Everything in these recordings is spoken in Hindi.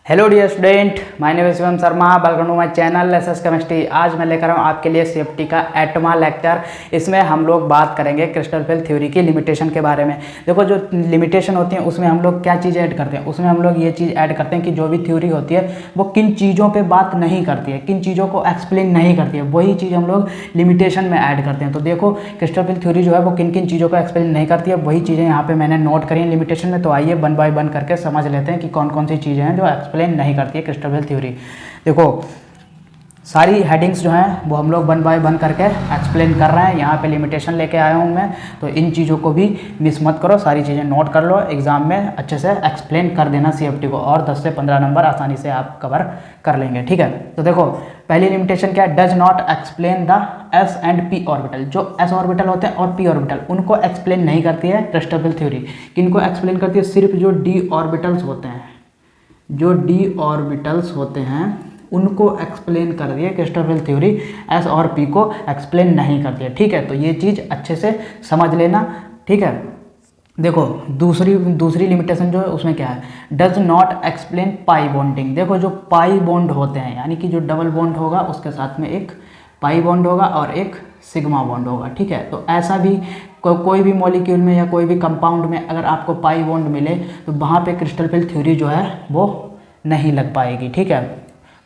Hello dear student, my name is Shivam Sharma. Welcome to my channel SS chemistry. आज मैं लेकर आऊँ आपके लिए सेफ्टी का 8वां लेक्चर। इसमें हम लोग बात करेंगे क्रिस्टल फिल थ्योरी की लिमिटेशन के बारे में। देखो, जो लिमिटेशन होती है उसमें हम लोग क्या चीज़ ऐड करते हैं, उसमें हम लोग ये चीज़ ऐड करते हैं कि जो भी थ्योरी होती है वो किन चीज़ों पर बात नहीं करती है, किन चीज़ों को एक्सप्लेन नहीं करती है, वही चीज़ हम लोग लिमिटेशन में ऐड करते हैं। तो देखो, क्रिस्टल फिल थ्योरी जो है वो किन किन चीज़ों को एक्सप्लेन नहीं करती है, वही चीज़ें यहाँ पर मैंने नोट करी हैं लिमिटेशन में। तो आइए वन बाय वन करके समझ लेते हैं कि कौन कौन सी चीज़ें हैं जो एक्सप्लेन नहीं करती है क्रिस्टल फिल थ्योरी। देखो, सारी हेडिंग्स जो हैं वो हम लोग वन बाय वन करके एक्सप्लेन कर रहे हैं। यहाँ पे लिमिटेशन लेके आया हूँ मैं, तो इन चीज़ों को भी मिस मत करो, सारी चीज़ें नोट कर लो, एग्जाम में अच्छे से एक्सप्लेन कर देना सीएफटी को, और 10 से 15 नंबर आसानी से आप कवर कर लेंगे। ठीक है, तो देखो पहली लिमिटेशन क्या है, does not explain the S and P orbital. जो एस ऑर्बिटल होते हैं और पी ऑर्बिटल, उनको एक्सप्लेन नहीं करती है क्रिस्टल फिल थ्योरी। किनको एक्सप्लेन करती है? सिर्फ जो डी ऑर्बिटल्स होते हैं, जो डी ऑर्बिटल्स होते हैं उनको एक्सप्लेन कर दिए क्रिस्टल फिल थ्योरी, एस और पी को एक्सप्लेन नहीं करती है। ठीक है, तो ये चीज़ अच्छे से समझ लेना। ठीक है, देखो दूसरी लिमिटेशन जो है उसमें क्या है, does not explain pi bonding. देखो, जो पाई बॉन्ड होते हैं, यानी कि जो डबल बॉन्ड होगा उसके साथ में एक पाई बॉन्ड होगा और एक सिग्मा बॉन्ड होगा। ठीक है, तो ऐसा भी कोई भी मॉलिक्यूल में या कोई भी कंपाउंड में अगर आपको पाई बॉन्ड मिले तो वहाँ पे क्रिस्टल फिल थ्योरी जो है वो नहीं लग पाएगी। ठीक है,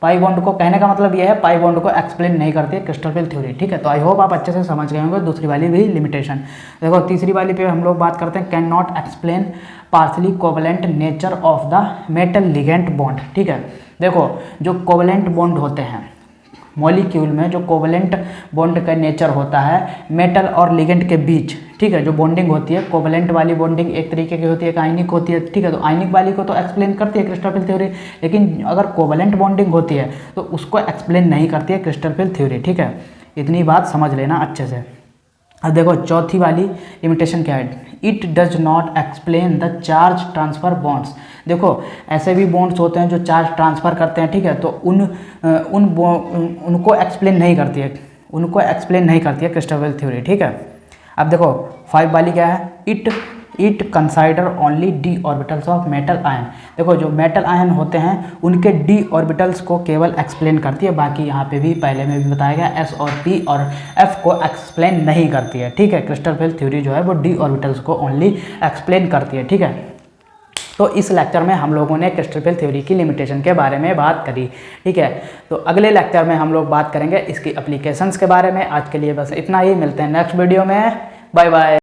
पाई बॉन्ड को कहने का मतलब ये है, पाई बॉन्ड को एक्सप्लेन नहीं करती है क्रिस्टल फिल थ्योरी। ठीक है, तो आई होप आप अच्छे से समझ गए होंगे दूसरी वाली भी लिमिटेशन। देखो, तीसरी वाली पे हम लोग बात करते हैं, can not explain partially covalent nature of the metal ligand bond. ठीक है, देखो जो कोवलेंट बॉन्ड होते हैं मॉलिक्यूल में, जो कोवलेंट बॉन्ड का नेचर होता है मेटल और लिगेंड के बीच। ठीक है, जो बॉन्डिंग होती है कोवलेंट वाली बॉन्डिंग एक तरीके की होती है, एक आयनिक होती है। ठीक है, तो आयनिक वाली को तो एक्सप्लेन करती है क्रिस्टल फिल थ्योरी, लेकिन अगर कोवलेंट बॉन्डिंग होती है तो उसको एक्सप्लेन नहीं करती है क्रिस्टल फिल थ्योरी। ठीक है, इतनी बात समझ लेना अच्छे से। अब देखो चौथी वाली लिमिटेशन क्या है, it does not explain the charge transfer bonds. देखो, ऐसे भी बॉन्ड्स होते हैं जो चार्ज ट्रांसफ़र करते हैं। ठीक है, तो उनको एक्सप्लेन नहीं करती है, उनको एक्सप्लेन नहीं करती है क्रिस्टल फिल थ्योरी। ठीक है, अब देखो 5 वाली क्या है, it consider only D orbitals of metal ion. देखो, जो मेटल आयन होते हैं उनके डी ऑर्बिटल्स को केवल एक्सप्लेन करती है, बाकी यहाँ पे भी पहले में भी बताया गया एस और पी और एफ को एक्सप्लेन नहीं करती है। ठीक है, क्रिस्टल फिल थ्योरी जो है वो डी ऑर्बिटल्स को ओनली एक्सप्लेन करती है। ठीक है, तो इस लेक्चर में हम लोगों ने क्रिस्टल फिल थ्योरी की लिमिटेशन के बारे में बात करी। ठीक है, तो अगले लेक्चर में हम लोग बात करेंगे इसकी एप्लीकेशंस के बारे में। आज के लिए बस इतना ही, मिलते हैं नेक्स्ट वीडियो में। Bye bye.